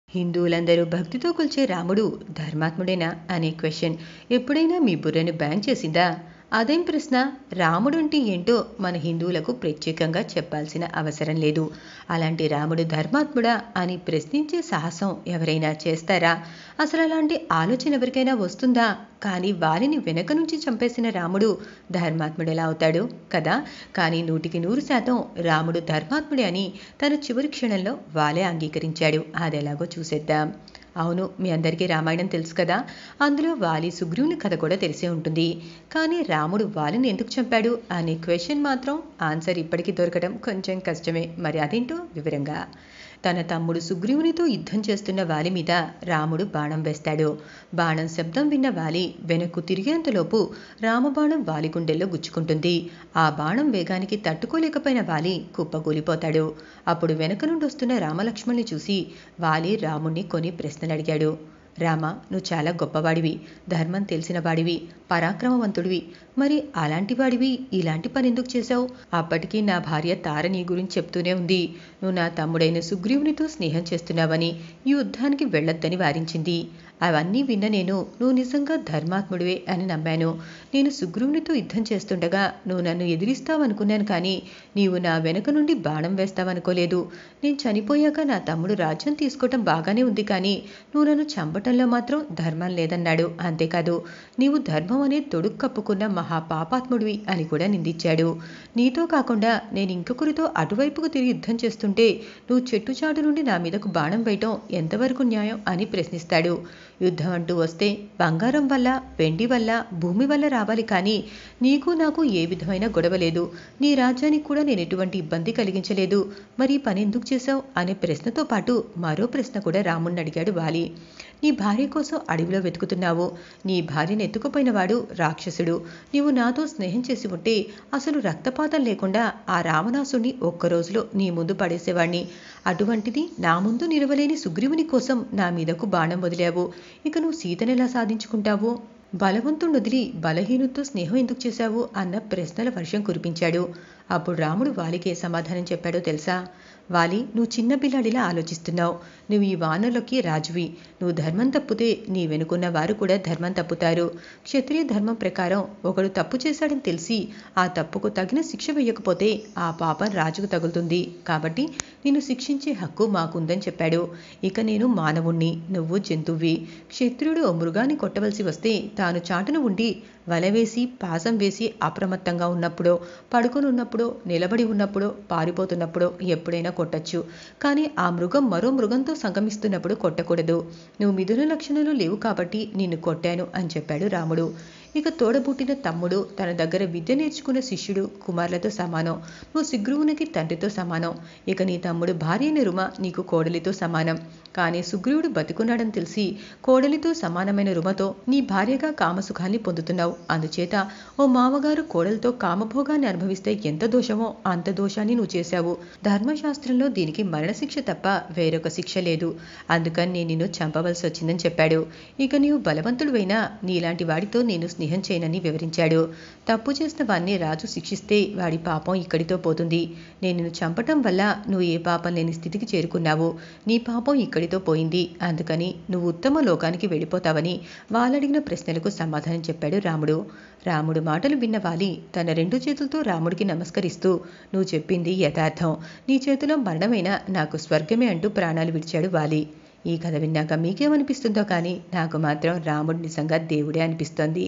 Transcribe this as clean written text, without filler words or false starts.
హిందువులందరూ భక్తితో కొలిచే రాముడు ధర్మాత్ముడేనా అనే క్వశ్చన్ ఎప్పుడైనా మీ బుర్రను బ్యాంక్ చేసిందా? అదేం ప్రశ్న! రాముడంటే ఏంటో మన హిందువులకు ప్రత్యేకంగా చెప్పాల్సిన అవసరం లేదు. అలాంటి రాముడు ధర్మాత్ముడా అని ప్రశ్నించే సాహసం ఎవరైనా చేస్తారా? అసలు అలాంటి ఆలోచన ఎవరికైనా వస్తుందా? కానీ వారిని వెనక నుంచి చంపేసిన రాముడు ధర్మాత్ముడెలా అవుతాడు కదా! కానీ 100% రాముడు ధర్మాత్ముడే అని తన చివరి క్షణంలో వాలే అంగీకరించాడు. అదెలాగో చూసేద్దాం. అవును, మీ అందరికీ రామాయణం తెలుసు కదా! అందులో వాలి సుగ్రీవుని కథ కూడా తెలిసే ఉంటుంది. కానీ రాముడు వాలిని ఎందుకు చంపాడు అనే క్వశ్చన్ మాత్రం ఆన్సర్ ఇప్పటికీ దొరకడం కొంచెం కష్టమే. మరి అదేంటో వివరంగా. తన తమ్ముడు సుగ్రీవునితో యుద్ధం చేస్తున్న వాలి మీద రాముడు బాణం వేస్తాడు. బాణం శబ్దం విన్న వాలి వెనక్కు తిరిగేంతలోపు రామబాణం వాలి గుండెల్లో గుచ్చుకుంటుంది. ఆ బాణం వేగానికి తట్టుకోలేకపోయిన వాలి కుప్పకూలిపోతాడు. అప్పుడు వెనక నుండి వస్తున్న రామలక్ష్మణ్ని చూసి వాలి రాముణ్ణి కొన్ని ప్రశ్నలు అడిగాడు. రామ, నువ్వు చాలా గొప్పవాడివి, ధర్మం తెలిసిన వాడివి, పరాక్రమవంతుడివి. మరి అలాంటి వాడివి ఇలాంటి పని ఎందుకు చేశావు? అప్పటికీ నా భార్య తార నీ గురించి చెప్తూనే ఉంది. నువ్వు నా తమ్ముడైన సుగ్రీవునితో స్నేహం చేస్తున్నావని, ఈ యుద్ధానికి వెళ్ళొద్దని వారించింది. అవన్నీ విన్న నేను నువ్వు నిజంగా ధర్మాత్ముడివే అని నమ్మాను. నేను సుగ్రీవునితో యుద్ధం చేస్తుండగా నువ్వు నన్ను ఎదిరిస్తావనుకున్నాను, కానీ నీవు నా వెనుక నుండి బాణం వేస్తావనుకోలేదు. నేను చనిపోయాక నా తమ్ముడు రాజ్యం తీసుకోవటం బాగానే ఉంది, కానీ నువ్వు నన్ను చంపటంలో మాత్రం ధర్మం లేదన్నాడు. అంతేకాదు, నీవు ధర్మం అనే తొడుగు కప్పుకున్న మహాపాపాత్ముడివి అని కూడా నిందించాడు. నీతో కాకుండా నేను ఇంకొకరితో అటువైపుకు తిరిగి యుద్ధం చేస్తుంటే నువ్వు చెట్టుచాటు నుండి నా మీదకు బాణం వేయటం ఎంతవరకు న్యాయం అని ప్రశ్నిస్తాడు. యుద్ధం అంటూ వస్తే బంగారం వల్ల, వెండి వల్ల, భూమి వల్ల రావాలి, కానీ నీకు నాకు ఏ విధమైన గొడవ లేదు. నీ రాజ్యానికి కూడా నేను ఎటువంటి ఇబ్బంది కలిగించలేదు. మరి ఈ పని ఎందుకు చేశావు అనే ప్రశ్నతో పాటు మరో ప్రశ్న కూడా రాముణ్ణి అడిగాడు వాలి. నీ భార్య కోసం అడవిలో వెతుకుతున్నావు. నీ భార్యను ఎత్తుకుపోయిన వాడు రాక్షసుడు. నీవు నాతో స్నేహం చేసి ఉంటే అసలు రక్తపాతం లేకుండా ఆ రావణాసుని ఒక్కరోజులో నీ ముందు పడేసేవాణ్ణి. అటువంటిది నా ముందు నిలవలేని సుగ్రీవుని కోసం నా మీదకు బాణం వదిలావు. ఇక నువ్వు సీతనెలా సాధించుకుంటావు? బలవంతుణ్ణి వదిలి బలహీనుడితో స్నేహం ఎందుకు చేశావు అన్న ప్రశ్నల వర్షం కురిపించాడు. అప్పుడు రాముడు వాలికి ఏ సమాధానం చెప్పాడో తెలుసా? వాలి, నువ్వు చిన్న పిల్లాడిలా ఆలోచిస్తున్నావు. నువ్వు ఈ వానరులకి రాజువి. నువ్వు ధర్మం తప్పితే నీ వెనుకున్న వారు కూడా ధర్మం తప్పుతారు. క్షత్రియ ధర్మం ప్రకారం ఒకడు తప్పు చేశాడని తెలిసి ఆ తప్పుకు తగిన శిక్ష వేయకపోతే ఆ పాపం రాజుకు తగులుతుంది. కాబట్టి నిన్ను శిక్షించే హక్కు మాకుందని చెప్పాడు. ఇక నేను మానవుణ్ణి, నువ్వు జంతువువి. క్షత్రియుడు ఓ మృగాన్ని కొట్టవలసి వస్తే తాను చాటున ఉండి వలవేసి, పాసం వేసి అప్రమత్తంగా ఉన్నప్పుడో, పడుకొని ఉన్నప్పుడో, నిలబడి ఉన్నప్పుడో, పారిపోతున్నప్పుడో ఎప్పుడైనా కొట్టచ్చు. కానీ ఆ మృగం మరో మృగంతో సంగమిస్తున్నప్పుడు కొట్టకూడదు. నువ్వు మిథున లక్షణాలు లేవు కాబట్టి నిన్ను కొట్టాను అని చెప్పాడు రాముడు. ఇక తోడబుట్టిన తమ్ముడు, తన దగ్గర విద్య నేర్చుకున్న శిష్యుడు కుమారులతో సమానం. నువ్వు సుగ్రీవునికి తండ్రితో సమానం. ఇక నీ తమ్ముడు భార్య అయిన రుమ నీకు కోడలితో సమానం. కానీ సుగ్రీవుడు బతికున్నాడని తెలిసి కోడలితో సమానమైన రుమతో నీ భార్యగా కామసుఖాన్ని పొందుతున్నావు. అందుచేత ఓ మామగారు కోడలతో కామభోగాన్ని అనుభవిస్తే ఎంత దోషమో అంత దోషాన్ని నువ్వు చేశావు. ధర్మశాస్త్రంలో దీనికి మరణశిక్ష తప్ప వేరొక శిక్ష లేదు. అందుకని నేను నిన్ను చంపవలసి వచ్చిందని చెప్పాడు. ఇక నీవు బలవంతుడువైనా నీలాంటి వాడితో నేను స్నేహం చేయనని వివరించాడు. తప్పు చేసిన వాణ్ణి రాజు శిక్షిస్తే వాడి పాపం ఇక్కడితో పోతుంది. నేను నిన్ను చంపటం వల్ల నువ్వు ఏ పాపం లేని స్థితికి చేరుకున్నావు. నీ పాపం ఇక్కడితో పోయింది. అందుకని నువ్వు ఉత్తమ లోకానికి వెళ్ళిపోతావని వాళ్ళడిగిన ప్రశ్నలకు సమాధానం చెప్పాడు రాముడు. రాముడు మాటలు విన్న వాలి తన 2 చేతులతో రాముడికి నమస్కరిస్తూ, నువ్వు చెప్పింది యథార్థం. నీ చేతిలో మరణమైనా నాకు స్వర్గమే అంటూ ప్రాణాలు విడిచాడు వాలి. ఈ కథ విన్నాక మీకేమనిపిస్తుందో కానీ నాకు మాత్రం రాముడు నిజంగా దేవుడే అనిపిస్తోంది.